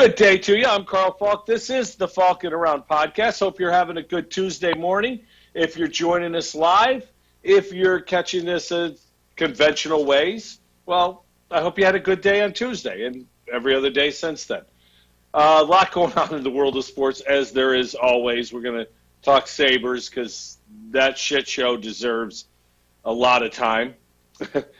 Good day to you. I'm Carl Falk. This is the Falkin Around podcast. Hope you're having a good Tuesday morning. If you're joining us live, if you're catching this in conventional ways, well, I hope you had a good day on Tuesday and every other day since then. A lot going on in the world of sports, as there is always. We're going to talk Sabres because that shit show deserves a lot of time.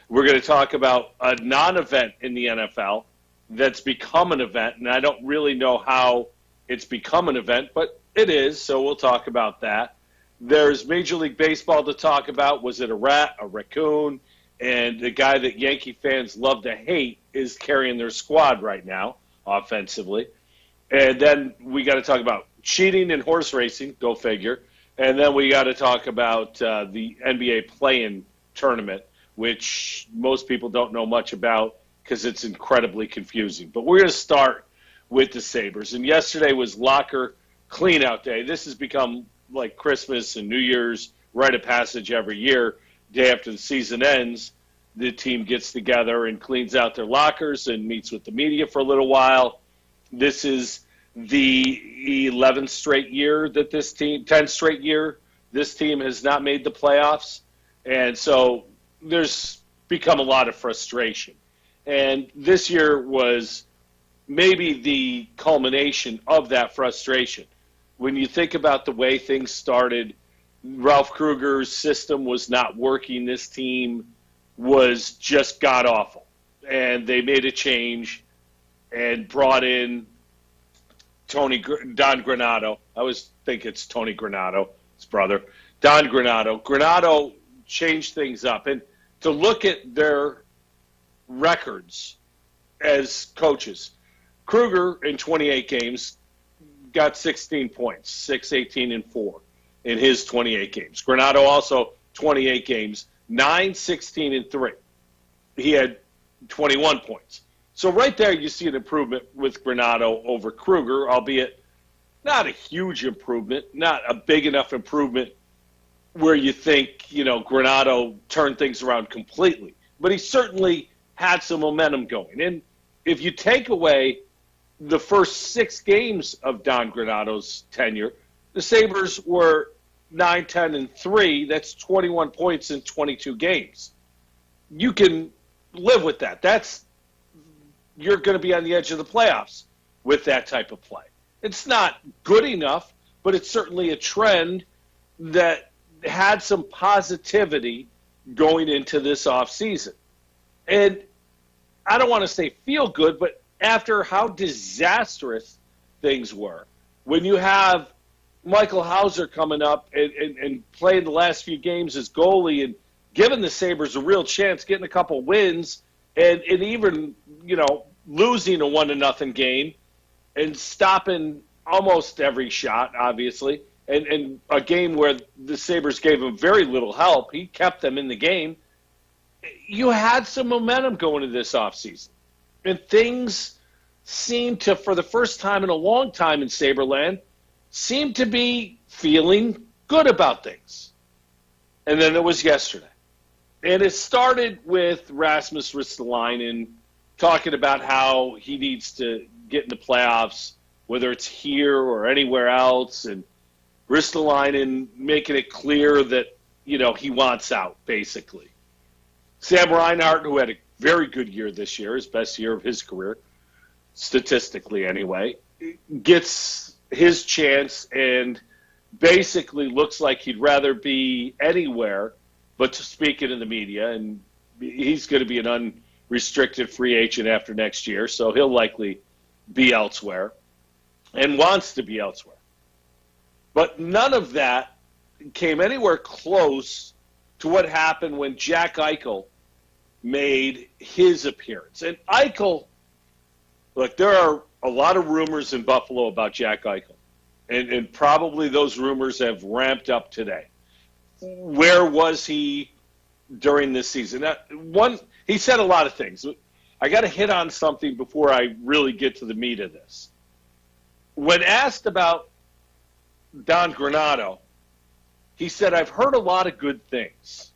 We're going to talk about a non-event in the NFL that's become an event, and I don't really know how it's become an event, but it is, so we'll talk about that. There's Major League Baseball to talk about. Was it a rat, a raccoon? And the guy that Yankee fans love to hate is carrying their squad right now, offensively. And then we got to talk about cheating in horse racing, go figure. And then we got to talk about the NBA play-in tournament, which most people don't know much about, because it's incredibly confusing. But we're going to start with the Sabres. And yesterday was locker clean-out day. This has become like Christmas and New Year's, rite of passage every year. Day after the season ends, the team gets together and cleans out their lockers and meets with the media for a little while. This is the 11th straight year that this team, 10th straight year, this team has not made the playoffs. And so there's become a lot of frustration. And this year was maybe the culmination of that frustration. When you think about the way things started, Ralph Kruger's system was not working. This team was just god-awful. And they made a change and brought in Don Granato. I always think it's Tony Granato, his brother. Don Granato. Granato changed things up. And to look at their records as coaches, Kruger in 28 games got 16 points, 6-18-4 in his 28 games. Granato also 28 games, 9-16-3. He had 21 points. So right there you see an improvement with Granato over Kruger, albeit not a huge improvement, not a big enough improvement where you think, Granato turned things around completely. But he certainly had some momentum going. And if you take away the first 6 games of Don Granato's tenure, the Sabres were 9-10-3. That's 21 points in 22 games. You can live with that. You're going to be on the edge of the playoffs with that type of play. It's not good enough, but it's certainly a trend that had some positivity going into this offseason. And I don't want to say feel good, but after how disastrous things were, when you have Michael Hauser coming up and playing the last few games as goalie and giving the Sabres a real chance, getting a couple wins, and even, losing a 1-0 game and stopping almost every shot, obviously, and a game where the Sabres gave him very little help. He kept them in the game. You had some momentum going into this offseason. And things seem to, for the first time in a long time in Saberland, seem to be feeling good about things. And then it was yesterday. And it started with Rasmus Ristolainen talking about how he needs to get in the playoffs, whether it's here or anywhere else, and Ristolainen making it clear that, he wants out, basically. Sam Reinhart, who had a very good year this year, his best year of his career, statistically anyway, gets his chance and basically looks like he'd rather be anywhere but to speak it in the media. And he's going to be an unrestricted free agent after next year, so he'll likely be elsewhere and wants to be elsewhere. But none of that came anywhere close to what happened when Jack Eichel made his appearance. And Eichel, look, there are a lot of rumors in Buffalo about Jack Eichel, and probably those rumors have ramped up today. Where was he during this season? He said a lot of things. I got to hit on something before I really get to the meat of this. When asked about Don Granato, he said, I've heard a lot of good things.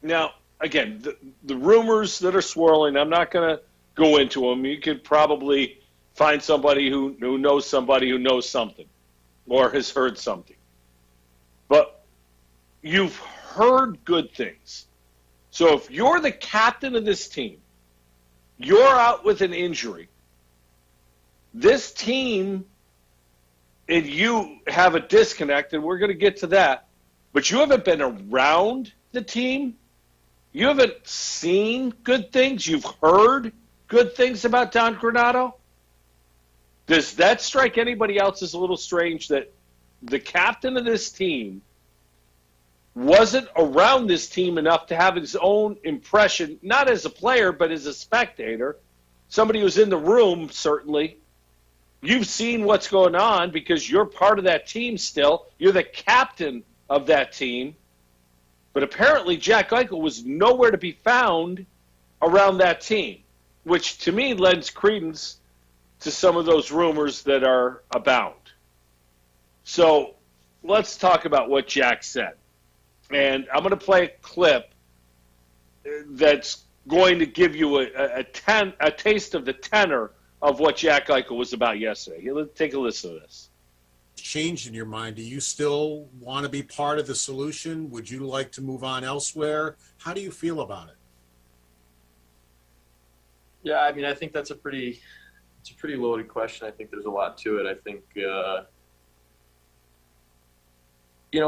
Now, again, the rumors that are swirling, I'm not going to go into them. You could probably find somebody who knows somebody who knows something or has heard something. But you've heard good things. So if you're the captain of this team, you're out with an injury, this team and you have a disconnect, and we're going to get to that, but you haven't been around the team. You haven't seen good things. You've heard good things about Don Granato. Does that strike anybody else as a little strange that the captain of this team wasn't around this team enough to have his own impression, not as a player, but as a spectator, somebody who's in the room, certainly. You've seen what's going on because you're part of that team still. You're the captain of that team. But apparently Jack Eichel was nowhere to be found around that team, which to me lends credence to some of those rumors that are abound. So let's talk about what Jack said. And I'm going to play a clip that's going to give you a taste of the tenor of what Jack Eichel was about yesterday. Let's take a listen to this. Changed in your mind? Do you still want to be part of the solution? Would you like to move on elsewhere? How do you feel about it? Yeah, I mean, I think that's a pretty loaded question. I think there's a lot to it. I think,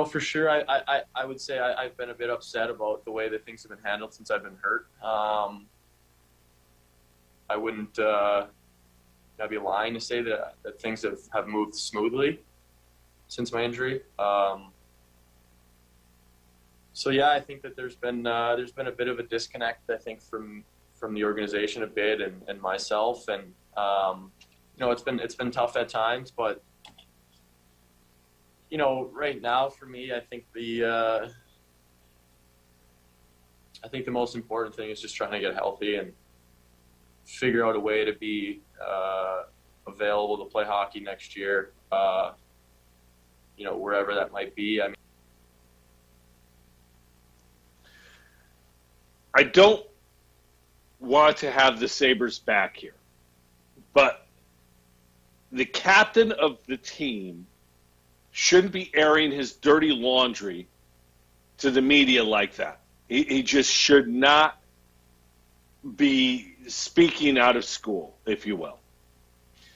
for sure, I would say I've been a bit upset about the way that things have been handled since I've been hurt. I wouldn't I'd be lying to say that things have moved smoothly since my injury. So yeah, I think that there's been a bit of a disconnect, I think, from the organization a bit and myself, and it's been tough at times, but right now for me, I think the most important thing is just trying to get healthy and figure out a way to be available to play hockey next year, wherever that might be. I mean, I don't want to have the Sabres back here, but the captain of the team shouldn't be airing his dirty laundry to the media like that. He just should not be speaking out of school, if you will.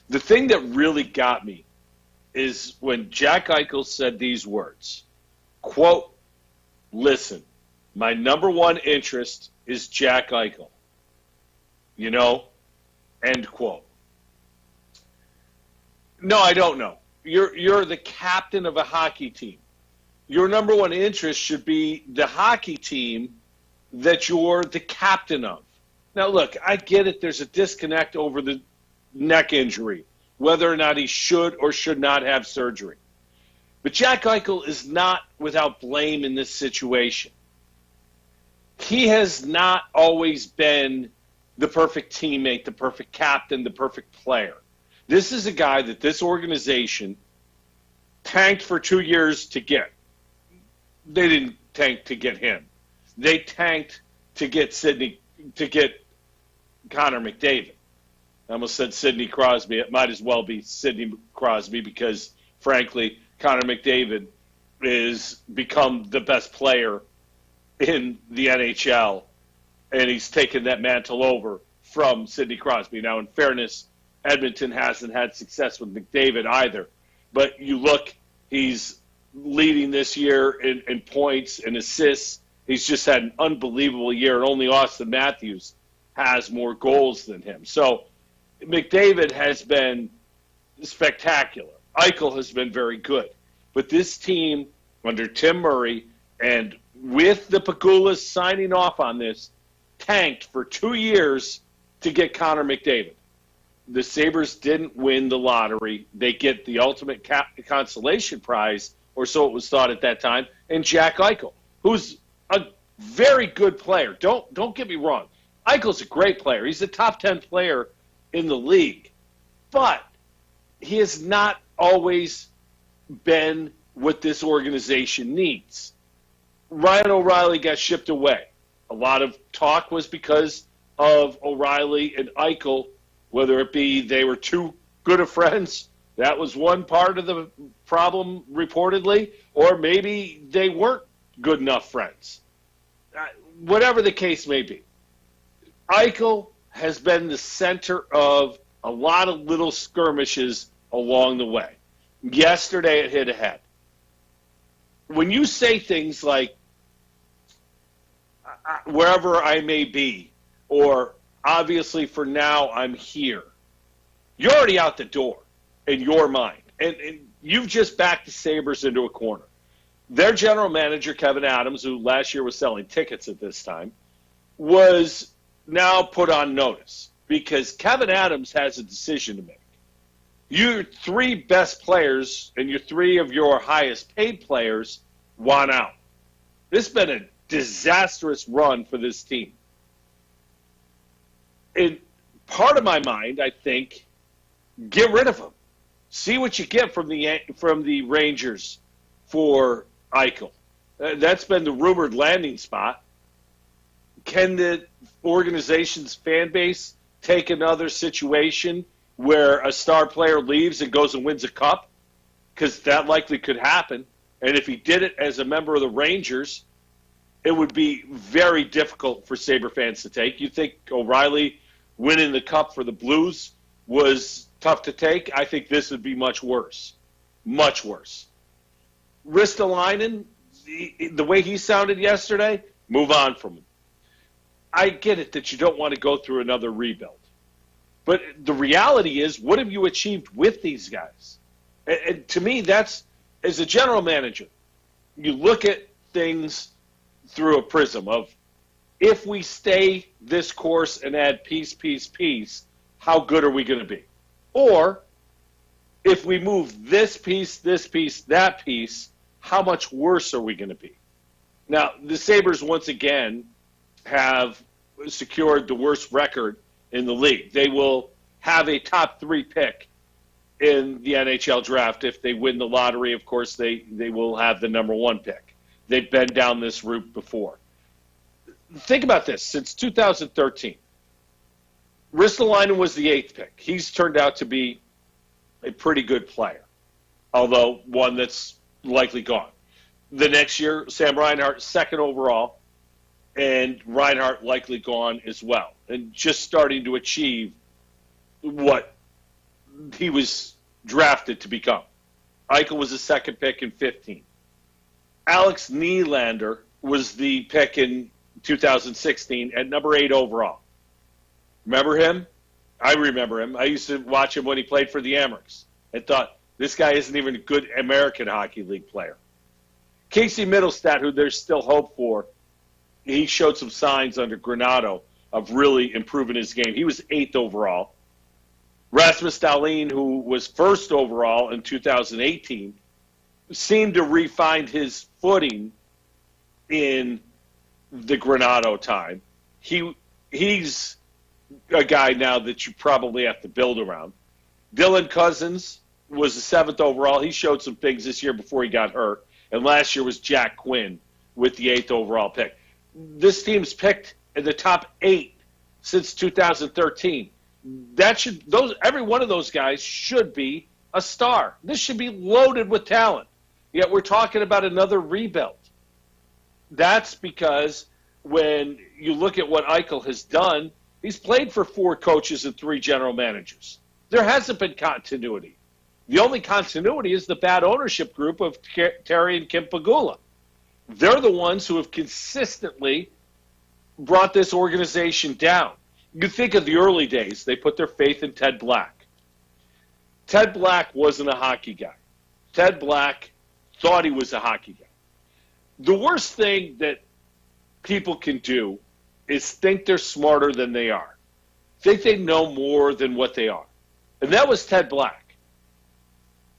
The thing that really got me is when Jack Eichel said these words, quote, "Listen, my number one interest is Jack Eichel." End quote. No, I don't know. You're the captain of a hockey team. Your number one interest should be the hockey team that you're the captain of. Now, look, I get it. There's a disconnect over the neck injury, whether or not he should or should not have surgery. But Jack Eichel is not without blame in this situation. He has not always been the perfect teammate, the perfect captain, the perfect player. This is a guy that this organization tanked for 2 years to get. They didn't tank to get him. They tanked to get Connor McDavid. I almost said Sidney Crosby. It might as well be Sidney Crosby because, frankly, Connor McDavid has become the best player in the NHL, and he's taken that mantle over from Sidney Crosby. Now, in fairness, Edmonton hasn't had success with McDavid either. But you look, he's leading this year in points and assists. He's just had an unbelievable year, and only Austin Matthews has more goals than him. So McDavid has been spectacular. Eichel has been very good. But this team, under Tim Murray, and with the Pagulas signing off on this, tanked for 2 years to get Connor McDavid. The Sabres didn't win the lottery. They get the ultimate consolation prize, or so it was thought at that time, and Jack Eichel, who's a very good player. Don't get me wrong. Eichel's a great player. He's a top 10 player in the league. But he has not always been what this organization needs. Ryan O'Reilly got shipped away. A lot of talk was because of O'Reilly and Eichel, whether it be they were too good of friends. That was one part of the problem, reportedly. Or maybe they weren't good enough friends. Whatever the case may be, Eichel has been the center of a lot of little skirmishes along the way. Yesterday it hit ahead. When you say things like, wherever I may be, or obviously for now I'm here, you're already out the door in your mind. And you've just backed the Sabres into a corner. Their general manager, Kevin Adams, who last year was selling tickets at this time, was now put on notice because Kevin Adams has a decision to make. Your three best players and your three of your highest paid players want out. This has been a disastrous run for this team. In part of my mind, I think, get rid of them. See what you get from the Rangers for Eichel. That's been the rumored landing spot. Can the organization's fan base take another situation where a star player leaves and goes and wins a cup? Because that likely could happen. And if he did it as a member of the Rangers, it would be very difficult for Sabre fans to take. You think O'Reilly winning the cup for the Blues was tough to take? I think this would be much worse. Much worse. Ristolainen, the way he sounded yesterday, move on from him. I get it that you don't want to go through another rebuild. But the reality is, what have you achieved with these guys? And to me, that's, as a general manager, you look at things through a prism of, if we stay this course and add piece, how good are we going to be? Or, if we move this piece, that piece, how much worse are we going to be? Now, the Sabres, once again, have secured the worst record in the league. They will have a top 3 pick in the NHL draft. If they win the lottery, of course, they will have the number 1 pick. They've been down this route before. Think about this. Since 2013, Ristolainen was the 8th pick. He's turned out to be a pretty good player, although one that's likely gone. The next year, Sam Reinhart, 2nd overall, and Reinhart likely gone as well, and just starting to achieve what he was drafted to become. Eichel was the 2nd pick in 15. Alex Nylander was the pick in 2016 at number 8 overall. Remember him? I remember him. I used to watch him when he played for the Amherst and thought, this guy isn't even a good American Hockey League player. Casey Middlestat, who there's still hope for, he showed some signs under Granato of really improving his game. He was 8th overall. Rasmus Dahlin, who was 1st overall in 2018, seemed to refine his footing in the Granato time. He's a guy now that you probably have to build around. Dylan Cousins was the 7th overall. He showed some things this year before he got hurt. And last year was Jack Quinn with the 8th overall pick. This team's picked in the top 8 since 2013. Every one of those guys should be a star. This should be loaded with talent. Yet we're talking about another rebuild. That's because when you look at what Eichel has done, he's played for 4 coaches and 3 general managers. There hasn't been continuity. The only continuity is the bad ownership group of Terry and Kim Pegula. They're the ones who have consistently brought this organization down. You think of the early days, they put their faith in Ted Black. Ted Black wasn't a hockey guy. Ted Black thought he was a hockey guy. The worst thing that people can do is think they're smarter than they are. Think they know more than what they are. And that was Ted Black.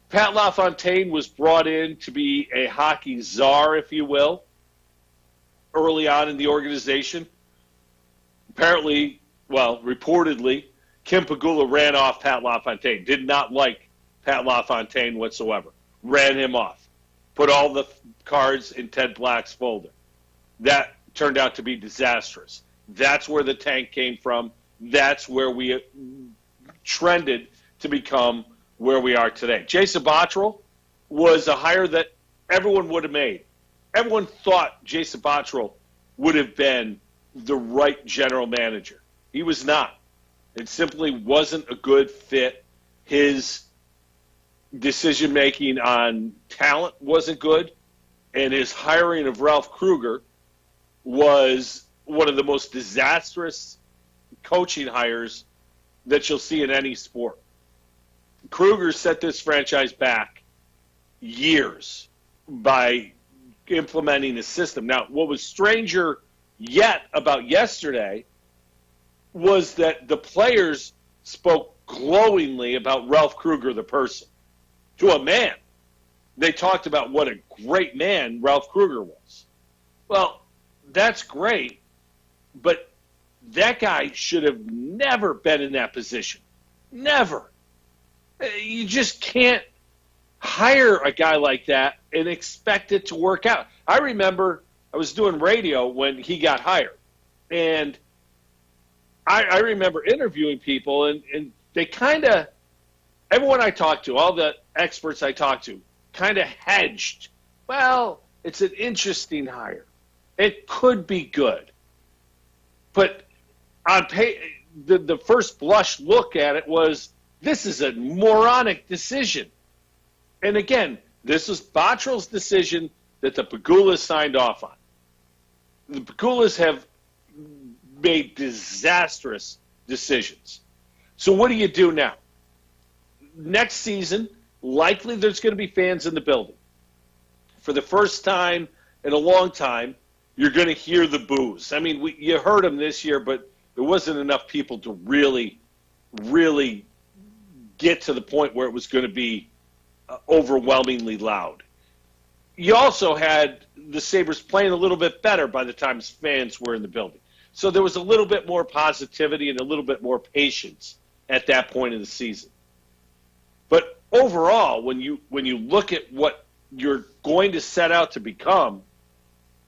Pat LaFontaine was brought in to be a hockey czar, if you will, early on in the organization. Apparently, reportedly, Kim Pegula ran off Pat LaFontaine. Did not like Pat LaFontaine whatsoever. Ran him off. Put all the cards in Ted Black's folder. That turned out to be disastrous. That's where the tank came from. That's where we trended to become where we are today. Jason Botterill was a hire that everyone would have made. Everyone thought Jason Botterill would have been the right general manager. He was not. It simply wasn't a good fit. His decision-making on talent wasn't good, and his hiring of Ralph Krueger was one of the most disastrous coaching hires that you'll see in any sport. Krueger set this franchise back years by implementing a system. Now, what was stranger yet about yesterday was that the players spoke glowingly about Ralph Krueger, the person, to a man. They talked about what a great man Ralph Krueger was. Well, that's great, but that guy should have never been in that position. Never. You just can't hire a guy like that and expect it to work out. I remember I was doing radio when he got hired, and I remember interviewing people, and they kind of, everyone I talked to, all the experts I talked to, kind of hedged. Well, it's an interesting hire. It could be good. But on the first blush look at it was, this is a moronic decision. And again, this was Botterill's decision that the Pegulas signed off on. The Pegulas have made disastrous decisions. So what do you do now? Next season, likely there's going to be fans in the building. For the first time in a long time, you're going to hear the boos. I mean, you heard them this year, but there wasn't enough people to really get to the point where it was going to be overwhelmingly loud. You also had the Sabres playing a little bit better by the time fans were in the building. So there was a little bit more positivity and a little bit more patience at that point in the season. But overall, when you look at what you're going to set out to become,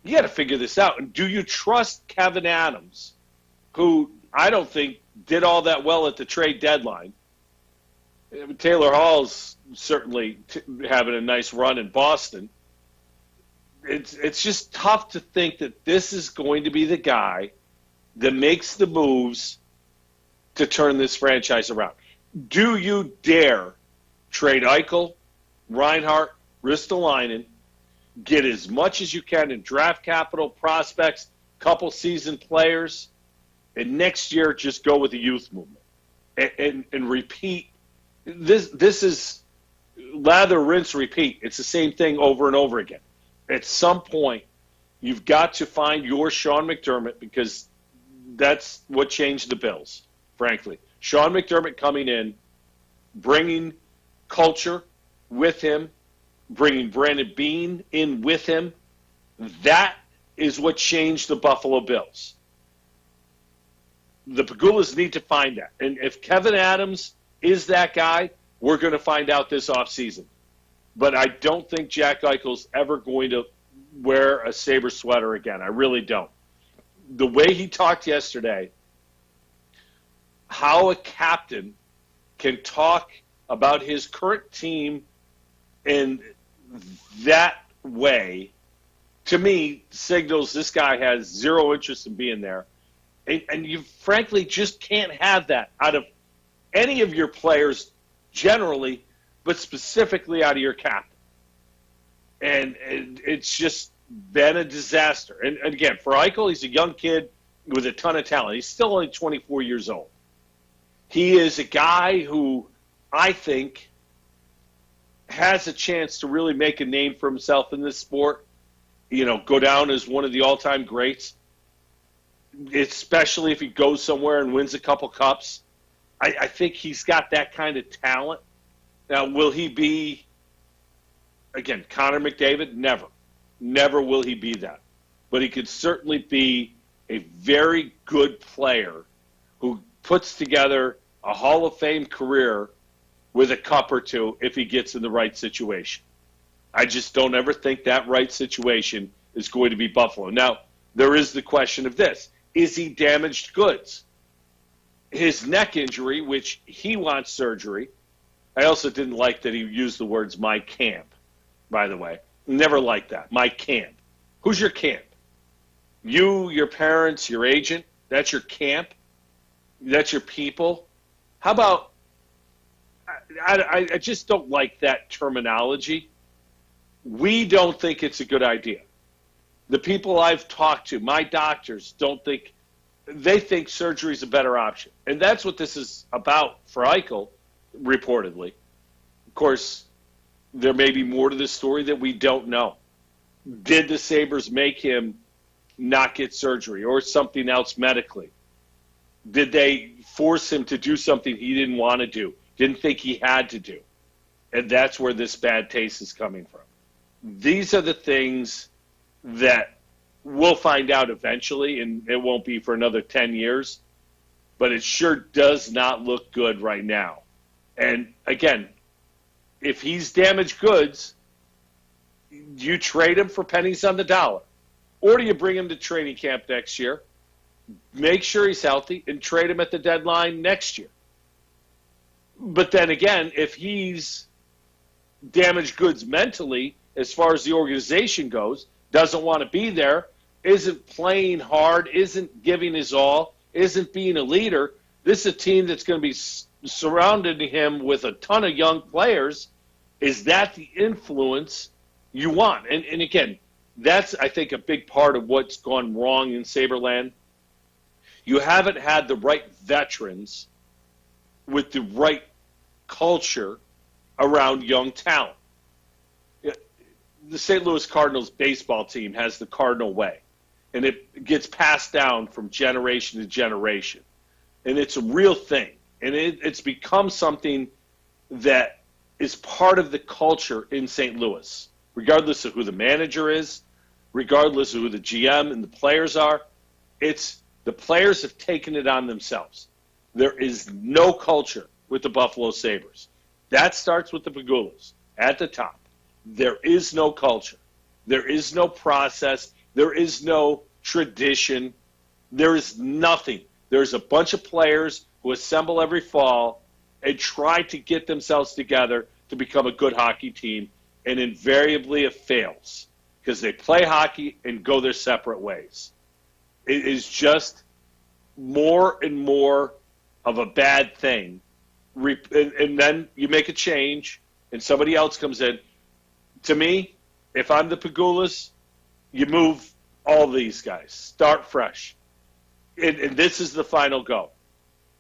you got to figure this out. And do you trust Kevin Adams, who I don't think did all that well at the trade deadline? Taylor Hall's certainly having a nice run in Boston. It's just tough to think that this is going to be the guy that makes the moves to turn this franchise around. Do you dare trade Eichel, Reinhart, Ristolainen, get as much as you can in draft capital, prospects, couple seasoned players, and next year just go with the youth movement and repeat? This is lather, rinse, repeat. It's the same thing over and over again. At some point, you've got to find your Sean McDermott, because that's what changed the Bills, frankly. Sean McDermott coming in, bringing culture with him, bringing Brandon Beane in with him, that is what changed the Buffalo Bills. The Pegulas need to find that. And if Kevin Adams is that guy, we're going to find out this offseason. But I don't think Jack Eichel's ever going to wear a Sabre sweater again. I really don't. The way he talked yesterday, how a captain can talk about his current team in that way, to me, signals this guy has zero interest in being there. And you frankly just can't have that out of any of your players generally, but specifically out of your captain. And it's just been a disaster. And again, for Eichel, he's a young kid with a ton of talent. He's still only 24 years old. He is a guy who I think has a chance to really make a name for himself in this sport, go down as one of the all-time greats, especially if he goes somewhere and wins a couple cups. I think he's got that kind of talent. Now, will he be, again, Connor McDavid? Never. Never will he be that. But he could certainly be a very good player who puts together a Hall of Fame career with a cup or two if he gets in the right situation. I just don't ever think that right situation is going to be Buffalo. Now, there is the question of this. Is he damaged goods? His neck injury, which he wants surgery, I also didn't like that he used the words "my camp," by the way. Never liked that. My camp. Who's your camp? You, your parents, your agent? That's your camp? That's your people? How about, I just don't like that terminology. We don't think it's a good idea. The people I've talked to, my doctors, they think surgery is a better option. And that's what this is about for Eichel, reportedly. Of course, there may be more to this story that we don't know. Did the Sabres make him not get surgery or something else medically? Did they force him to do something he didn't want to do, didn't think he had to do? And that's where this bad taste is coming from. These are the things that we'll find out eventually, and it won't be for another 10 years, but it sure does not look good right now. And again, if he's damaged goods, do you trade him for pennies on the dollar? Or do you bring him to training camp next year, make sure he's healthy, and trade him at the deadline next year? But then again, if he's damaged goods mentally, as far as the organization goes, doesn't want to be there, isn't playing hard, isn't giving his all, isn't being a leader, this is a team that's going to be surrounding him with a ton of young players. Is that the influence you want? And again, that's, I think, a big part of what's gone wrong in Saberland. You haven't had the right veterans with the right culture around young talent. The St. Louis Cardinals baseball team has the Cardinal way, and it gets passed down from generation to generation. And it's a real thing. And it's become something that is part of the culture in St. Louis, regardless of who the manager is, regardless of who the GM and the players are. It's the players have taken it on themselves. There is no culture with the Buffalo Sabres. That starts with the Pujols at the top. There is no culture. There is no process. There is no tradition. There is nothing. There's a bunch of players who assemble every fall and try to get themselves together to become a good hockey team, and invariably it fails because they play hockey and go their separate ways. It is just more and more of a bad thing. And then you make a change and somebody else comes in. To me, if I'm the Pujols, you move all these guys. Start fresh. And this is the final go.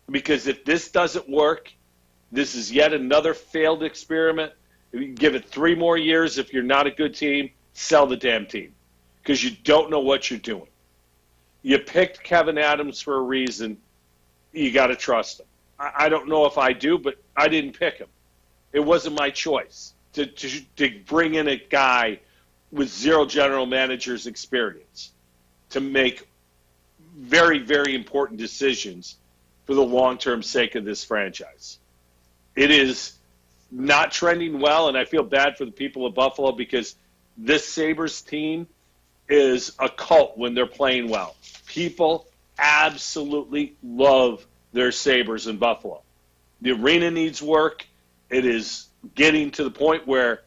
Because if this doesn't work, this is yet another failed experiment. Give it 3 more years. If you're not a good team, sell the damn team. Because you don't know what you're doing. You picked Kevin Adams for a reason. You got to trust him. I don't know if I do, but I didn't pick him. It wasn't my choice to bring in a guy with 0 general manager's experience to make very, very important decisions for the long-term sake of this franchise. It is not trending well, and I feel bad for the people of Buffalo because this Sabres team is a cult when they're playing well. People absolutely love their Sabres in Buffalo. The arena needs work. It is getting to the point where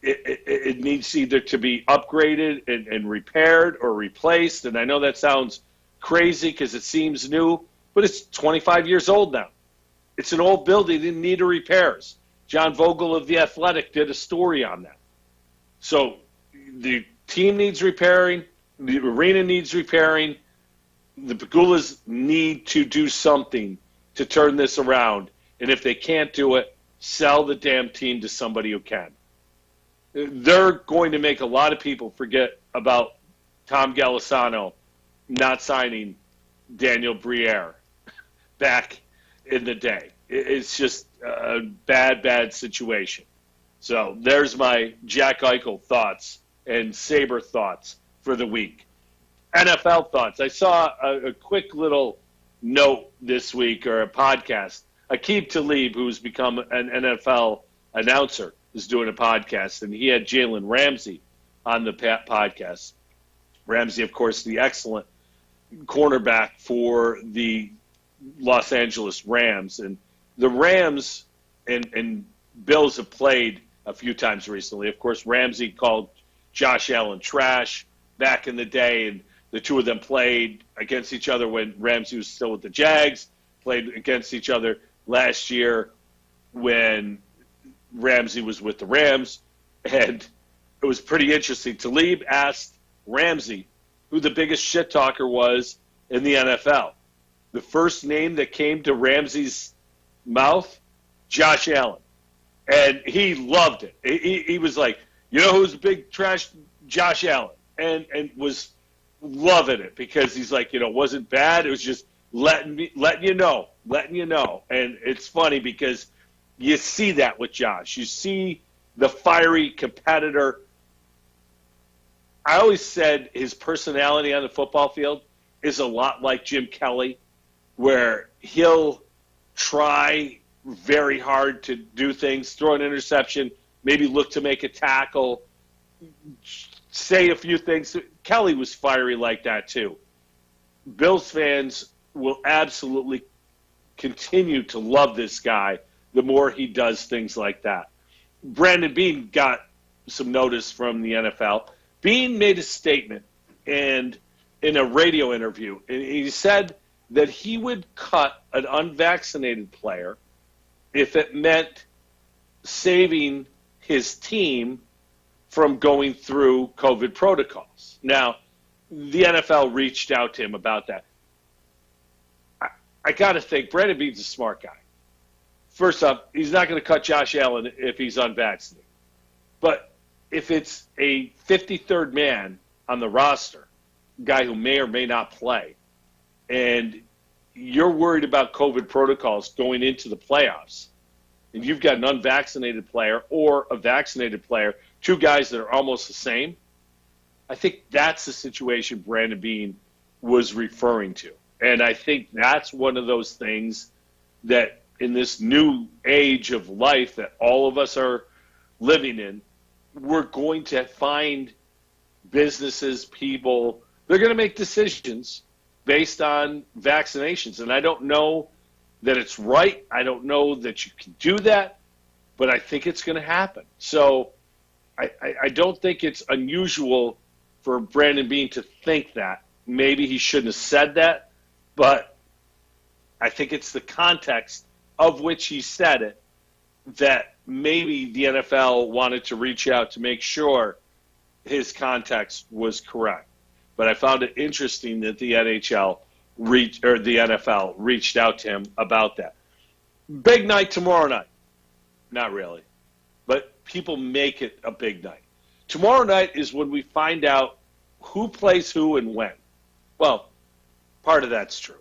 it needs either to be upgraded and repaired or replaced. And I know that sounds crazy because it seems new, but it's 25 years old now. It's an old building. It didn't need repairs. John Vogel of The Athletic did a story on that. So the team needs repairing. The arena needs repairing. The Pujols need to do something to turn this around. And if they can't do it, sell the damn team to somebody who can. They're going to make a lot of people forget about Tom Golisano not signing Daniel Briere back in the day. It's just a bad, bad situation. So there's my Jack Eichel thoughts and Sabre thoughts for the week. NFL thoughts. I saw a quick little note this week, or a podcast. Aqib Talib, who's become an NFL announcer, is doing a podcast, and he had Jalen Ramsey on the podcast. Ramsey, of course, the excellent cornerback for the Los Angeles Rams. And the Rams, and Bills have played a few times recently. Of course, Ramsey called Josh Allen trash back in the day, and the two of them played against each other when Ramsey was still with the Jags, played against each other last year when Ramsey was with the Rams, and it was pretty interesting. Talib asked Ramsey who the biggest shit talker was in the NFL. The first name that came to Ramsey's mouth, Josh Allen. And he loved it. He was like, you know who's a big trash? Josh Allen. And was loving it because he's like, it wasn't bad. It was just letting you know. And it's funny because you see that with Josh. You see the fiery competitor. I always said his personality on the football field is a lot like Jim Kelly, where he'll try very hard to do things, throw an interception, maybe look to make a tackle, say a few things. Kelly was fiery like that too. Bills fans will absolutely continue to love this guy the more he does things like that. Brandon Beane got some notice from the NFL. Beane made a statement in a radio interview, and he said that he would cut an unvaccinated player if it meant saving his team from going through COVID protocols. Now, the NFL reached out to him about that. I got to think, Brandon Beane's a smart guy. First off, he's not going to cut Josh Allen if he's unvaccinated. But if it's a 53rd man on the roster, guy who may or may not play, and you're worried about COVID protocols going into the playoffs, and you've got an unvaccinated player or a vaccinated player, two guys that are almost the same, I think that's the situation Brandon Beane was referring to. And I think that's one of those things that in this new age of life that all of us are living in, we're going to find businesses, people, they're going to make decisions based on vaccinations. And I don't know that it's right. I don't know that you can do that, but I think it's going to happen. So I don't think it's unusual for Brandon Beane to think that. Maybe he shouldn't have said that, but I think it's the context of which he said it that maybe the NFL wanted to reach out to make sure his context was correct. But I found it interesting that the NFL reached out to him about that. Big night tomorrow night. Not really. But people make it a big night. Tomorrow night is when we find out who plays who and when. Well, part of that's true.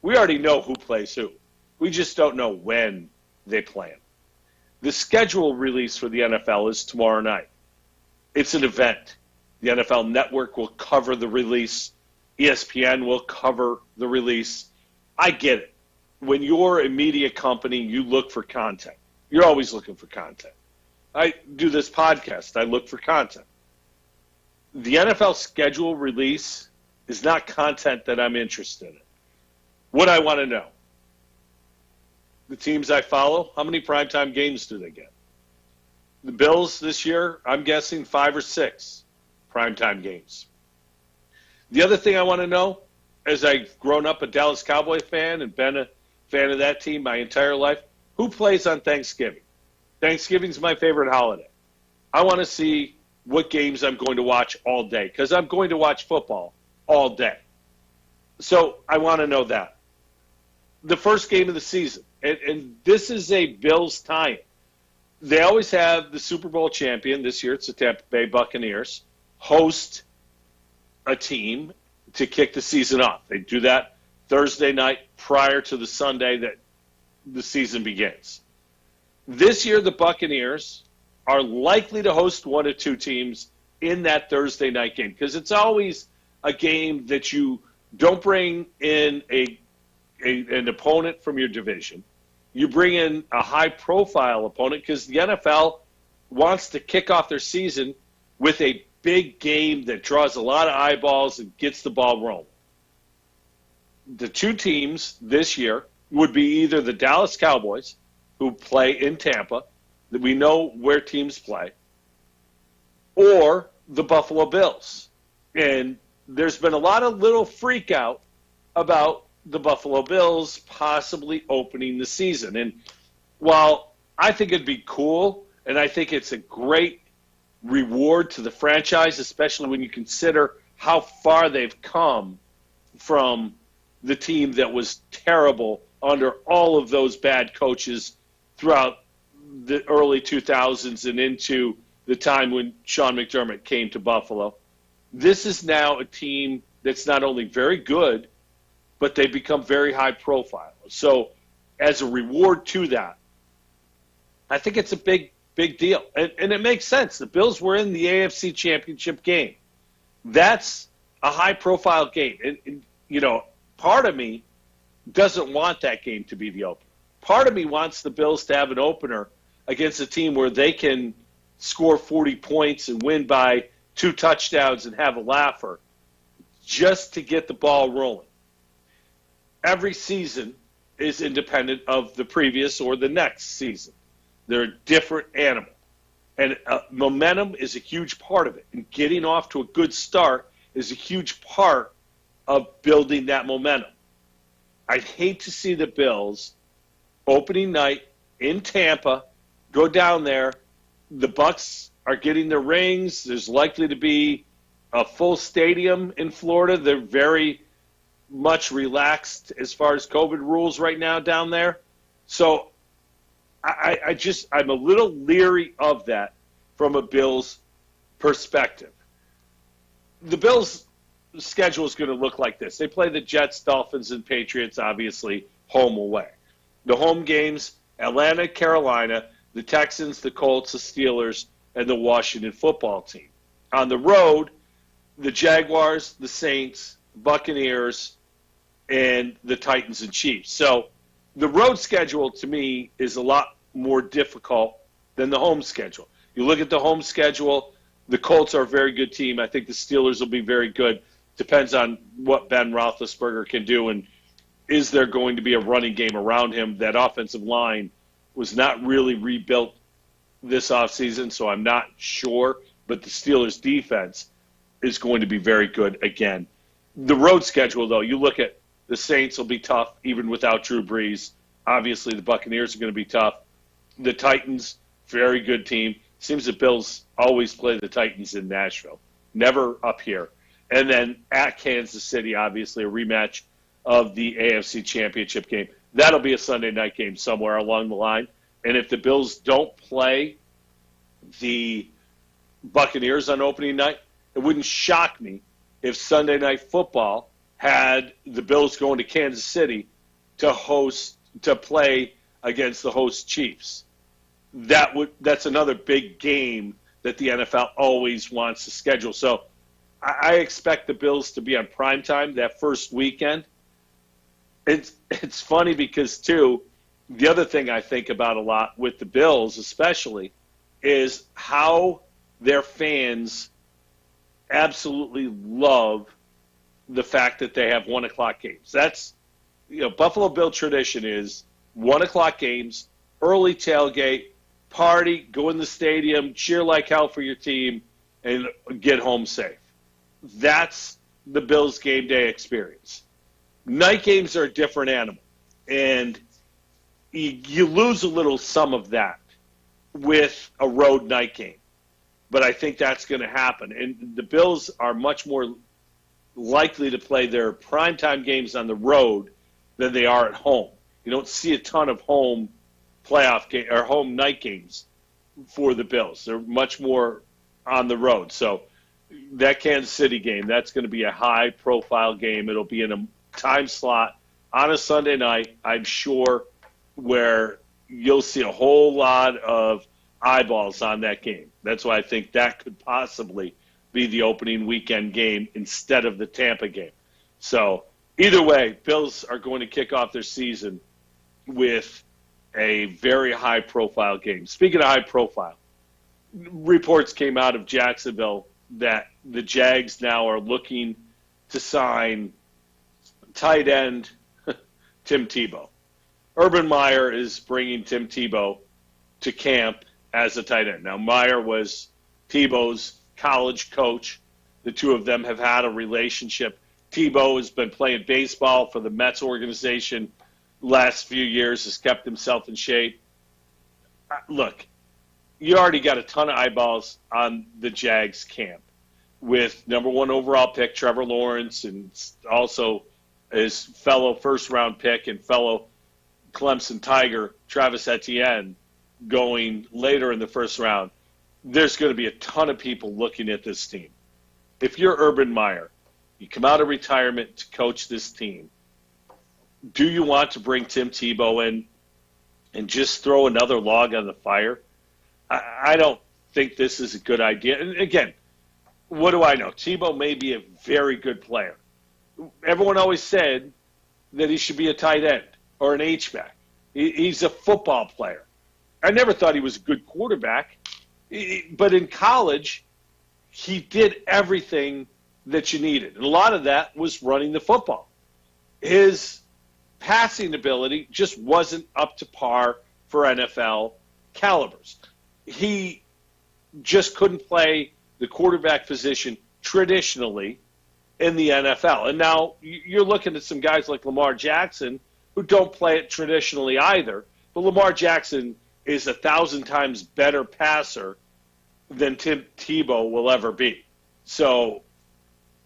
We already know who plays who. We just don't know when they play them. The schedule release for the NFL is tomorrow night. It's an event. The NFL Network will cover the release. ESPN will cover the release. I get it. When you're a media company, you look for content. You're always looking for content. I do this podcast. I look for content. The NFL schedule release is not content that I'm interested in. What I want to know, the teams I follow, how many primetime games do they get? The Bills this year, I'm guessing 5 or 6 primetime games. The other thing I want to know, as I've grown up a Dallas Cowboy fan and been a fan of that team my entire life, who plays on Thanksgiving? Thanksgiving's my favorite holiday. I want to see what games I'm going to watch all day because I'm going to watch football all day. So I want to know that. The first game of the season, and this is a Bills tie-in. They always have the Super Bowl champion. This year it's the Tampa Bay Buccaneers host a team to kick the season off. They do that Thursday night prior to the Sunday that the season begins. This year the Buccaneers are likely to host one of two teams in that Thursday night game because it's always a game that you don't bring in an opponent from your division. You bring in a high-profile opponent because the NFL wants to kick off their season with a big game that draws a lot of eyeballs and gets the ball rolling. The two teams this year would be either the Dallas Cowboys, who play in Tampa. We know where teams play, or the Buffalo Bills. And there's been a lot of little freak out about the Buffalo Bills possibly opening the season. And while I think it'd be cool, and I think it's a great reward to the franchise, especially when you consider how far they've come from the team that was terrible under all of those bad coaches throughout the early 2000s and into the time when Sean McDermott came to Buffalo. This is now a team that's not only very good, but they become very high profile. So as a reward to that, I think it's a big deal. And it makes sense. The Bills were in the AFC Championship game. That's a high-profile game. And, you know, part of me doesn't want that game to be the opener. Part of me wants the Bills to have an opener against a team where they can score 40 points and win by 2 touchdowns and have a laugher just to get the ball rolling. Every season is independent of the previous or the next season. They're a different animal. And momentum is a huge part of it. And getting off to a good start is a huge part of building that momentum. I'd hate to see the Bills opening night in Tampa go down there. The Bucs are getting their rings. There's likely to be a full stadium in Florida. They're very much relaxed as far as COVID rules right now down there. So I'm a little leery of that from a Bills perspective. The Bills' schedule is going to look like this. They play the Jets, Dolphins, and Patriots, obviously, home away. The home games, Atlanta, Carolina, the Texans, the Colts, the Steelers, and the Washington football team. On the road, the Jaguars, the Saints, Buccaneers, and the Titans and Chiefs. So the road schedule, to me, is a lot more difficult than the home schedule. You look at the home schedule, the Colts are a very good team. I think the Steelers will be very good. Depends on what Ben Roethlisberger can do, and is there going to be a running game around him? That offensive line was not really rebuilt this offseason, so I'm not sure. But the Steelers' defense is going to be very good again. The road schedule, though, you look at the Saints will be tough even without Drew Brees. Obviously, the Buccaneers are going to be tough. The Titans, very good team. Seems the Bills always play the Titans in Nashville, never up here. And then at Kansas City, obviously, a rematch of the AFC Championship game. That'll be a Sunday night game somewhere along the line. And if the Bills don't play the Buccaneers on opening night, it wouldn't shock me if Sunday Night Football had the Bills going to Kansas City to play against the host Chiefs. That's another big game that the NFL always wants to schedule. So I expect the Bills to be on primetime that first weekend. It's funny because, too, the other thing I think about a lot with the Bills especially is how their fans absolutely love the fact that they have 1 o'clock games. That's, Buffalo Bill tradition is 1 o'clock games, early tailgate, party, go in the stadium, cheer like hell for your team, and get home safe. That's the Bills game day experience. Night games are a different animal, and you lose a little some of that with a road night game. But I think that's going to happen. And the Bills are much more likely to play their primetime games on the road than they are at home. You don't see a ton of home playoff game or home night games for the Bills. They're much more on the road. So that Kansas City game, that's going to be a high-profile game. It'll be in a time slot on a Sunday night, I'm sure, where you'll see a whole lot of eyeballs on that game. That's why I think that could possibly be the opening weekend game instead of the Tampa game. So either way, Bills are going to kick off their season with a very high-profile game. Speaking of high-profile, reports came out of Jacksonville that the Jags now are looking to sign tight end Tim Tebow. Urban Meyer is bringing Tim Tebow to camp as a tight end. Now, Meyer was Tebow's college coach. The two of them have had a relationship. Tebow has been playing baseball for the Mets organization last few years, has kept himself in shape. Look, you already got a ton of eyeballs on the Jags camp with number 1 overall pick Trevor Lawrence and also his fellow first-round pick and fellow Clemson Tiger Travis Etienne going later in the first round. There's going to be a ton of people looking at this team. If you're Urban Meyer, you come out of retirement to coach this team, do you want to bring Tim Tebow in and just throw another log on the fire? I don't think this is a good idea. And again, what do I know? Tebow may be a very good player. Everyone always said that he should be a tight end or an H-back. He's a football player. I never thought he was a good quarterback. But in college, he did everything that you needed. And a lot of that was running the football. His passing ability just wasn't up to par for NFL calibers. He just couldn't play the quarterback position traditionally in the NFL. And now you're looking at some guys like Lamar Jackson who don't play it traditionally either. But Lamar Jackson is 1,000 times better passer than Tim Tebow will ever be. So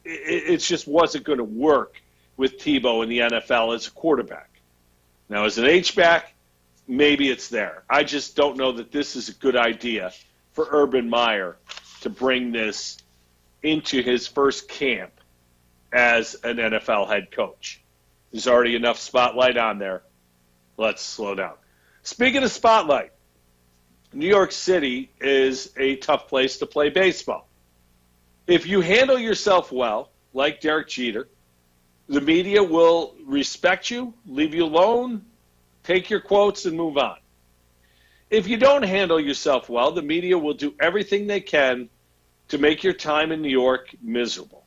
it just wasn't going to work with Tebow in the NFL as a quarterback. Now, as an H-back, maybe it's there. I just don't know that this is a good idea for Urban Meyer to bring this into his first camp as an NFL head coach. There's already enough spotlight on there. Let's slow down. Speaking of spotlight, New York City is a tough place to play baseball. If you handle yourself well, like Derek Jeter, the media will respect you, leave you alone, take your quotes, and move on. If you don't handle yourself well, the media will do everything they can to make your time in New York miserable.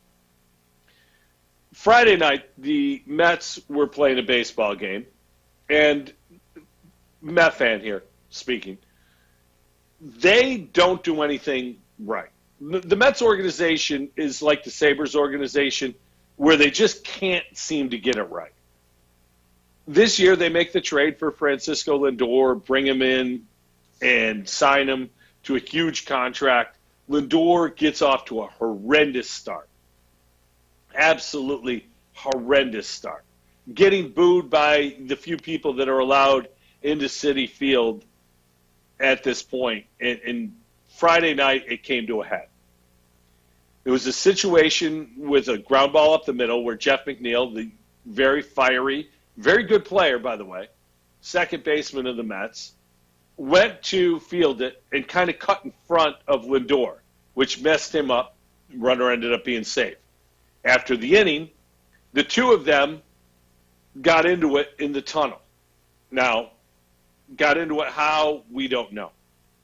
Friday night, the Mets were playing a baseball game, and Met fan here speaking, they don't do anything right. The Mets organization is like the Sabres organization where they just can't seem to get it right. This year they make the trade for Francisco Lindor, bring him in and sign him to a huge contract. Lindor gets off to a horrendous start. Absolutely horrendous start. Getting booed by the few people that are allowed into Citi Field at this point. And Friday night, it came to a head. It was a situation with a ground ball up the middle where Jeff McNeil, the very fiery, very good player, by the way, second baseman of the Mets, went to field it and kind of cut in front of Lindor, which messed him up. Runner ended up being safe. After the inning, the two of them got into it in the tunnel. Now, got into it how? We don't know.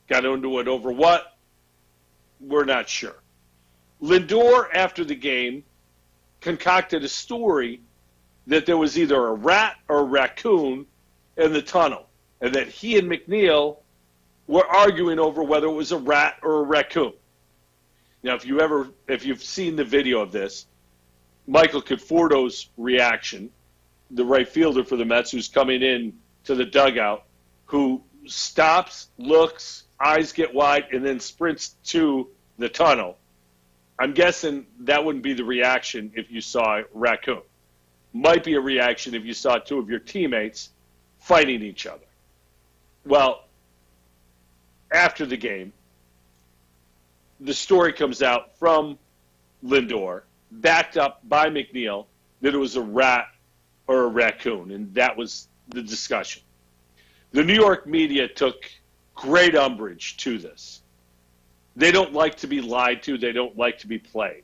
Got into it over what? We're not sure. Lindor, after the game, concocted a story that there was either a rat or a raccoon in the tunnel, and that he and McNeil were arguing over whether it was a rat or a raccoon. Now, if you've seen the video of this, Michael Conforto's reaction, the right fielder for the Mets who's coming in to the dugout, who stops, looks, eyes get wide, and then sprints to the tunnel. I'm guessing that wouldn't be the reaction if you saw a raccoon. Might be a reaction if you saw two of your teammates fighting each other. Well, after the game, the story comes out from Lindor, backed up by McNeil, that it was a rat or a raccoon, and that was the discussion. The New York media took great umbrage to this. They don't like to be lied to. They don't like to be played.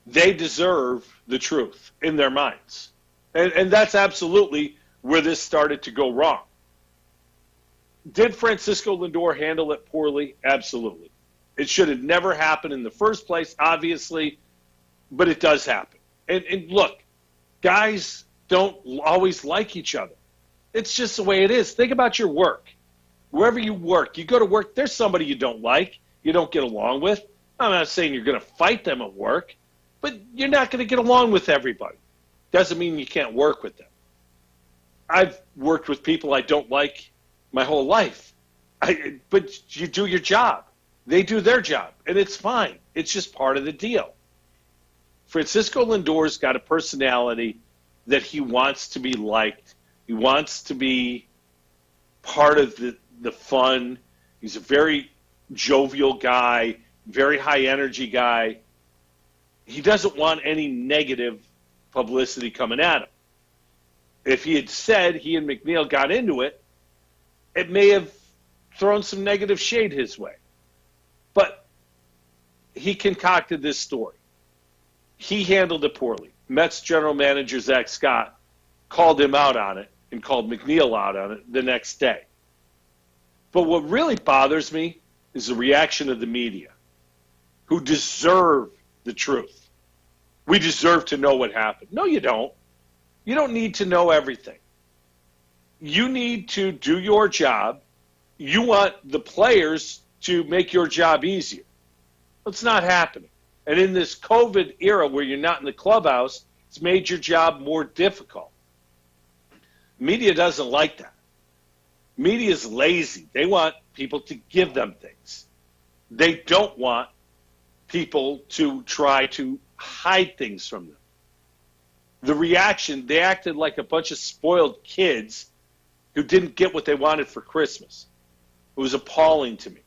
They deserve the truth in their minds. And that's absolutely where this started to go wrong. Did Francisco Lindor handle it poorly? Absolutely. It should have never happened in the first place, obviously, but it does happen. And look, guys don't always like each other. It's just the way it is. Think about your work. Wherever you work, you go to work, there's somebody you don't like, you don't get along with. I'm not saying you're going to fight them at work, but you're not going to get along with everybody. Doesn't mean you can't work with them. I've worked with people I don't like my whole life. But you do your job. They do their job, and it's fine. It's just part of the deal. Francisco Lindor's got a personality that he wants to be liked. He wants to be part of the fun. He's a very jovial guy, very high-energy guy. He doesn't want any negative publicity coming at him. If he had said he and McNeil got into it, it may have thrown some negative shade his way. But he concocted this story. He handled it poorly. Mets general manager Zach Scott called him out on it and called McNeil out on it the next day. But what really bothers me is the reaction of the media, who deserve the truth. We deserve to know what happened. No, you don't. You don't need to know everything. You need to do your job. You want the players to make your job easier. It's not happening. And in this COVID era where you're not in the clubhouse, it's made your job more difficult. Media doesn't like that. Media is lazy. They want people to give them things. They don't want people to try to hide things from them. The reaction, they acted like a bunch of spoiled kids who didn't get what they wanted for Christmas. It was appalling to me.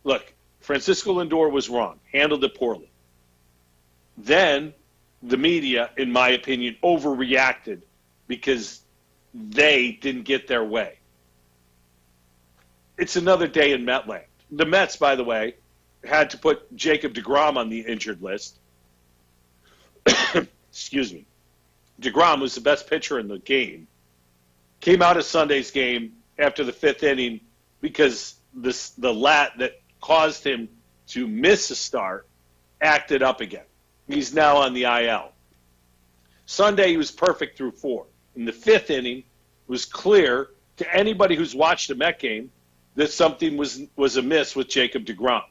Look, Francisco Lindor was wrong, handled it poorly. Then the media, in my opinion, overreacted because they didn't get their way. It's another day in Metland. The Mets, by the way, had to put Jacob DeGrom on the injured list. Excuse me. DeGrom was the best pitcher in the game. Came out of Sunday's game after the fifth inning because the lat that caused him to miss a start acted up again. He's now on the IL. Sunday, he was perfect through 4. In the fifth inning, it was clear to anybody who's watched a Met game that something was amiss with Jacob DeGrom.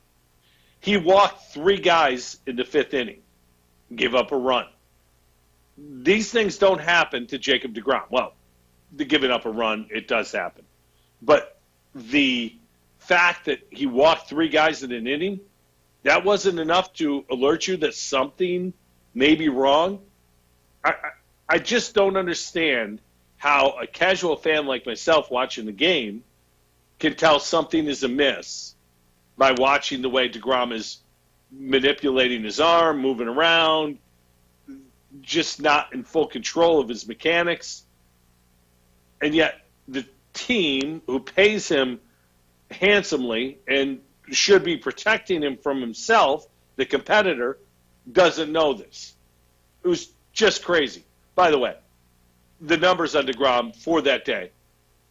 He walked 3 guys in the fifth inning, gave up a run. These things don't happen to Jacob DeGrom. Well, the giving up a run, it does happen. But the fact that he walked 3 guys in an inning, that wasn't enough to alert you that something may be wrong. I just don't understand how a casual fan like myself watching the game can tell something is amiss by watching the way DeGrom is manipulating his arm, moving around, just not in full control of his mechanics. And yet the team who pays him handsomely and should be protecting him from himself, the competitor, doesn't know this. It was just crazy. By the way, the numbers on DeGrom for that day: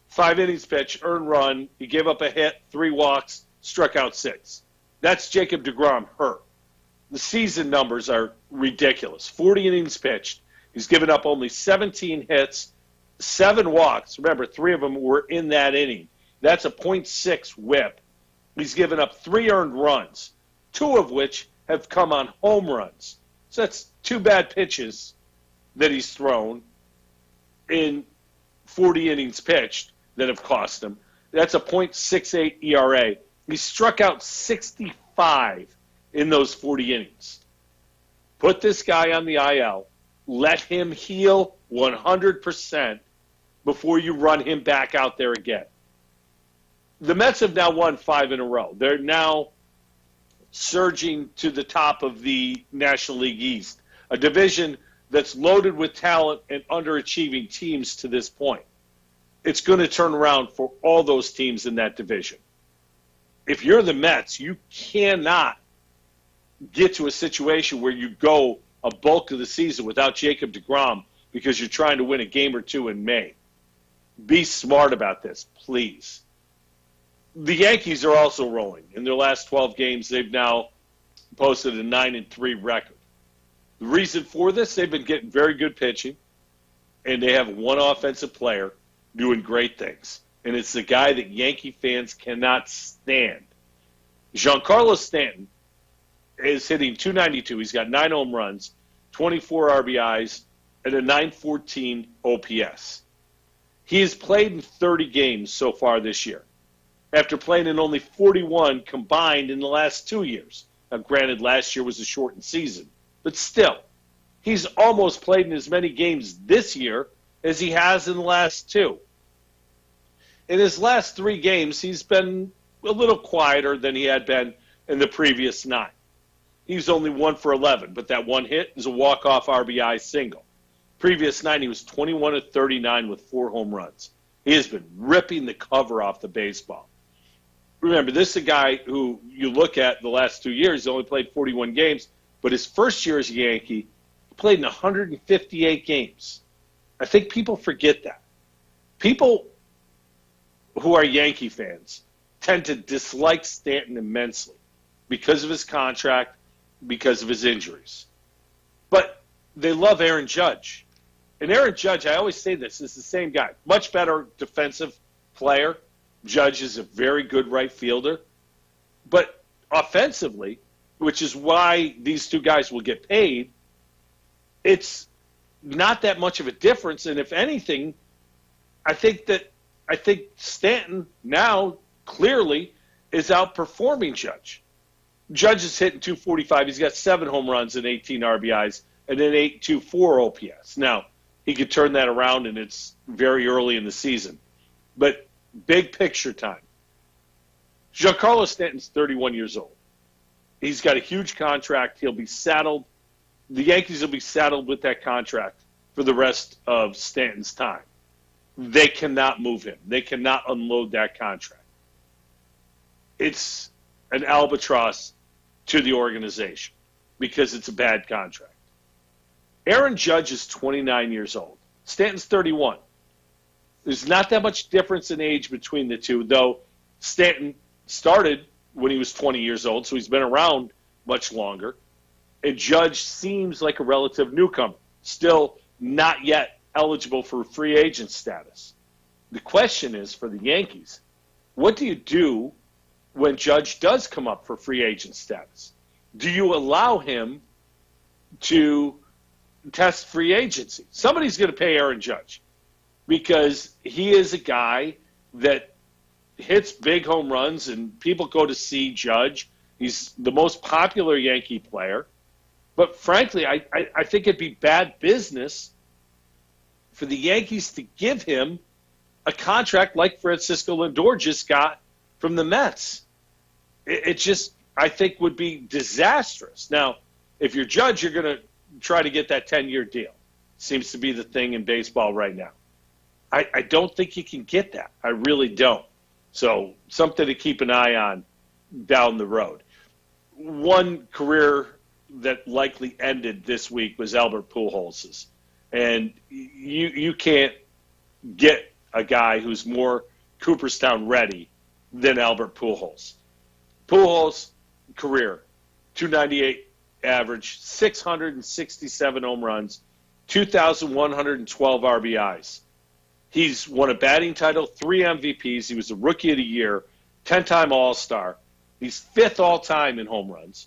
5 innings pitched, earned run, he gave up a hit, 3 walks, struck out 6. That's Jacob DeGrom hurt. The season numbers are ridiculous. 40 innings pitched. He's given up only 17 hits, 7 walks. Remember, 3 of them were in that inning. That's a .6 whip. He's given up 3 earned runs, 2 of which have come on home runs. So that's 2 bad pitches that he's thrown in 40 innings pitched that have cost him. That's a .68 ERA. He struck out 65 in those 40 innings. Put this guy on the IL. Let him heal 100% before you run him back out there again. The Mets have now won 5 in a row. They're now surging to the top of the National League East, a division that's loaded with talent and underachieving teams to this point. It's going to turn around for all those teams in that division. If you're the Mets, you cannot get to a situation where you go a bulk of the season without Jacob DeGrom because you're trying to win a game or 2 in May. Be smart about this, please. The Yankees are also rolling. In their last 12 games, they've now posted a 9-3 record. The reason for this, they've been getting very good pitching, and they have one offensive player doing great things. and it's the guy that Yankee fans cannot stand. Giancarlo Stanton is hitting .292. He's got 9 home runs, 24 RBIs, and a .914 OPS. He has played in 30 games so far this year, after playing in only 41 combined in the last 2 years. Now, granted, last year was a shortened season, but still, he's almost played in as many games this year as he has in the last 2. In his last 3 games, he's been a little quieter than he had been in the previous 9. He's only 1 for 11, but that one hit is a walk-off RBI single. Previous 9, he was 21 of 39 with 4 home runs. He has been ripping the cover off the baseball. Remember, this is a guy who you look at the last 2 years, he only played 41 games, but his first year as a Yankee, he played in 158 games. I think people forget that. People who are Yankee fans tend to dislike Stanton immensely because of his contract, because of his injuries. But they love Aaron Judge. And Aaron Judge, I always say this, is the same guy. Much better defensive player. Judge is a very good right fielder. But offensively, which is why these two guys will get paid, it's not that much of a difference. And if anything, I think Stanton now clearly is outperforming Judge. Judge is hitting .245. He's got 7 home runs and 18 RBIs and an .824 OPS. Now, he could turn that around, and it's very early in the season. But big picture time. Giancarlo Stanton's 31 years old. He's got a huge contract. He'll be saddled. The Yankees will be saddled with that contract for the rest of Stanton's time. They cannot move him. They cannot unload that contract. It's an albatross to the organization because it's a bad contract. Aaron Judge is 29 years old. Stanton's 31. There's not that much difference in age between the two, though Stanton started when he was 20 years old, so he's been around much longer. And Judge seems like a relative newcomer, still not yet eligible for free agent status. The question is, for the Yankees, what do you do when Judge does come up for free agent status? Do you allow him to test free agency? Somebody's going to pay Aaron Judge because he is a guy that hits big home runs and people go to see Judge. He's the most popular Yankee player. But frankly, I think it'd be bad business for the Yankees to give him a contract like Francisco Lindor just got from the Mets. It just, I think, would be disastrous. Now, if you're Judge, you're going to try to get that 10-year deal. Seems to be the thing in baseball right now. I don't think you can get that. I really don't. So something to keep an eye on down the road. One career that likely ended this week was Albert Pujols's. And you can't get a guy who's more Cooperstown ready than Albert Pujols. Pujols' career, .298 average, 667 home runs, 2,112 RBIs. He's won a batting title, 3 MVPs. He was the Rookie of the Year, 10-time All-Star. He's 5th all-time in home runs,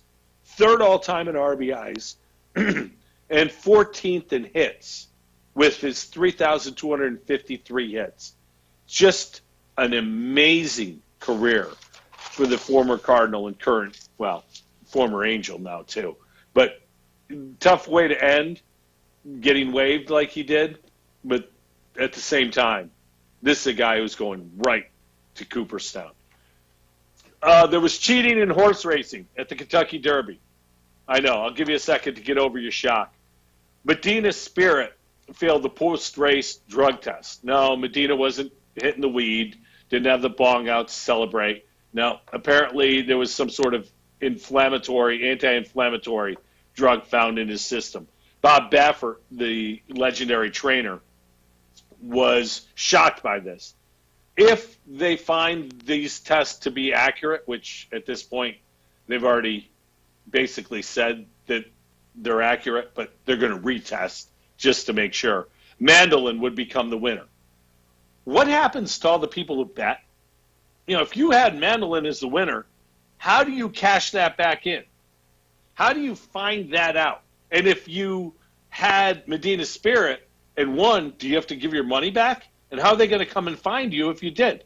3rd all-time in RBIs, and 14th in hits with his 3,253 hits. Just an amazing career for the former Cardinal and current, well, former Angel now too. But tough way to end, getting waived like he did. But at the same time, this is a guy who's going right to Cooperstown. There was cheating in horse racing at the Kentucky Derby. I know. I'll give you a second to get over your shock. Medina Spirit failed the post-race drug test. No, Medina wasn't hitting the weed, didn't have the bong out to celebrate. No, apparently there was some sort of anti-inflammatory drug found in his system. Bob Baffert, the legendary trainer, was shocked by this. If they find these tests to be accurate, which at this point they've already basically said that they're accurate, but they're going to retest just to make sure, Mandolin would become the winner. what happens to all the people who bet? You know, if you had Mandolin as the winner, how do you cash that back in? How do you find that out? And if you had Medina Spirit and won, do you have to give your money back? And how are they going to come and find you if you did?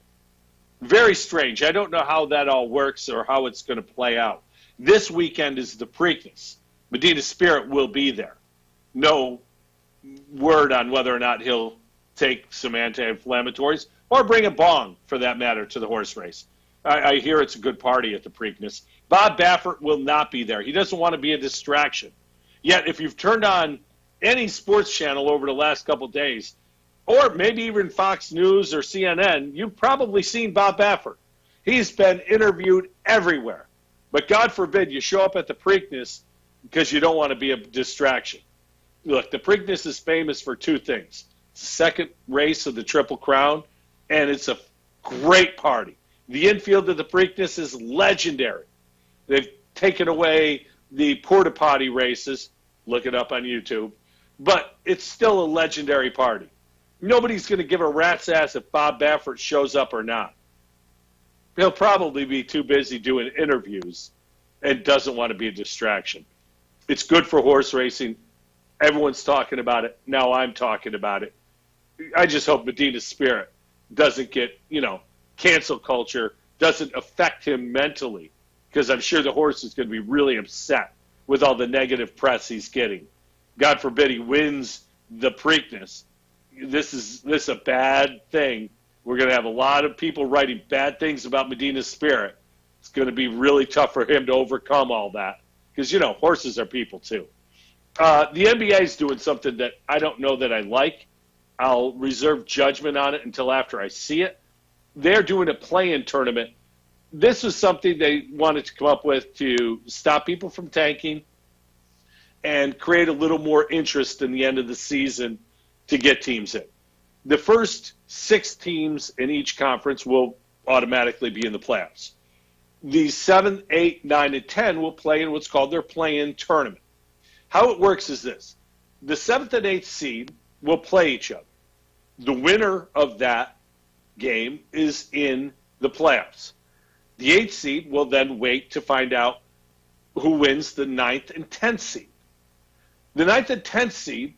Very strange. I don't know how that all works or how it's going to play out. This weekend is the Preakness. Medina Spirit will be there. No word on whether or not he'll take some anti-inflammatories or bring a bong, for that matter, to the horse race. I hear it's a good party at the Preakness. Bob Baffert will not be there. He doesn't want to be a distraction. Yet, if you've turned on any sports channel over the last couple of days, or maybe even Fox News or CNN, you've probably seen Bob Baffert. He's been interviewed everywhere. But God forbid you show up at the Preakness because you don't want to be a distraction. Look, the Preakness is famous for two things. It's the second race of the Triple Crown, and it's a great party. The infield of the Preakness is legendary. They've taken away the porta potty races. Look it up on YouTube. But it's still a legendary party. Nobody's going to give a rat's ass if Bob Baffert shows up or not. He'll probably be too busy doing interviews and doesn't want to be a distraction. It's good for horse racing. Everyone's talking about it. Now I'm talking about it. I just hope Medina Spirit doesn't get, cancel culture, doesn't affect him mentally, because I'm sure the horse is going to be really upset with all the negative press he's getting. God forbid he wins the Preakness. This is a bad thing. We're going to have a lot of people writing bad things about Medina Spirit. It's going to be really tough for him to overcome all that because, horses are people too. The NBA is doing something that I don't know that I like. I'll reserve judgment on it until after I see it. They're doing a play-in tournament. This was something they wanted to come up with to stop people from tanking and create a little more interest in the end of the season to get teams in. The first 6 teams in each conference will automatically be in the playoffs. The 7, 8, 9, and 10 will play in what's called their play-in tournament. How it works is this. The 7th and 8th seed will play each other. The winner of that game is in the playoffs. The 8th seed will then wait to find out who wins the 9th and 10th seed. The 9th and 10th seed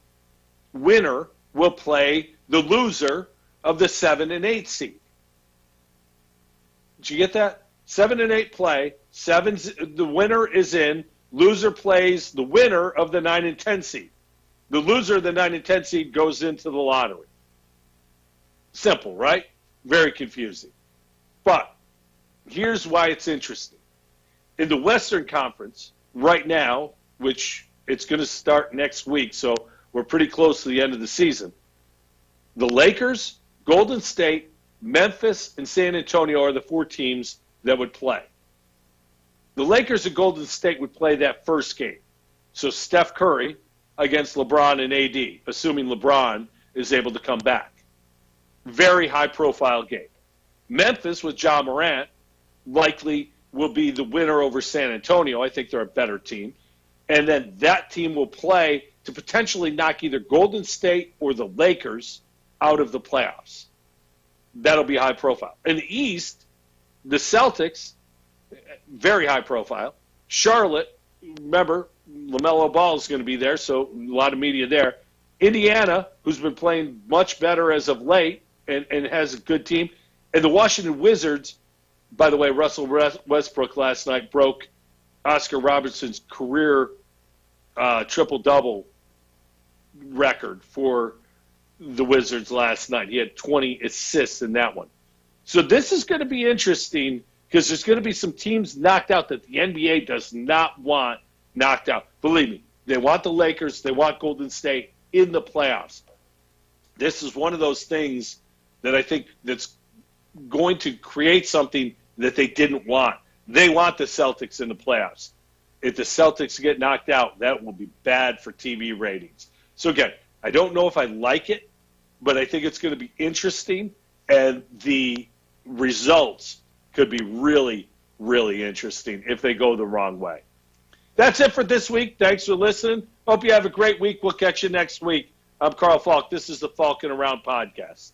winner will play the loser of the 7 and 8 seed. Did you get that? 7 and 8 play. The winner is in. Loser plays the winner of the 9 and 10 seed. The loser of the 9 and 10 seed goes into the lottery. Simple, right? Very confusing. But here's why it's interesting. In the Western Conference, right now, which it's going to start next week, so we're pretty close to the end of the season, the Lakers, Golden State, Memphis, and San Antonio are the 4 teams that would play. The Lakers and Golden State would play that first game. So Steph Curry against LeBron and AD, assuming LeBron is able to come back. Very high-profile game. Memphis with Ja Morant likely will be the winner over San Antonio. I think they're a better team. And then that team will play to potentially knock either Golden State or the Lakers out of the playoffs. That'll be high profile. In the East, the Celtics, very high profile. Charlotte, remember, LaMelo Ball is going to be there, so a lot of media there. Indiana, who's been playing much better as of late and has a good team. And the Washington Wizards, by the way, Russell Westbrook last night broke Oscar Robertson's career triple-double record for the Wizards last night. He had 20 assists in that one. So this is going to be interesting because there's going to be some teams knocked out that the NBA does not want knocked out. Believe me, they want the Lakers, they want Golden State in the playoffs. This is one of those things that I think that's going to create something that they didn't want. They want the Celtics in the playoffs. If the Celtics get knocked out, that will be bad for TV ratings. So again, I don't know if I like it, but I think it's going to be interesting, and the results could be really, really interesting if they go the wrong way. That's it for this week. Thanks for listening. Hope you have a great week. We'll catch you next week. I'm Carl Falk. This is the Falkin Around podcast.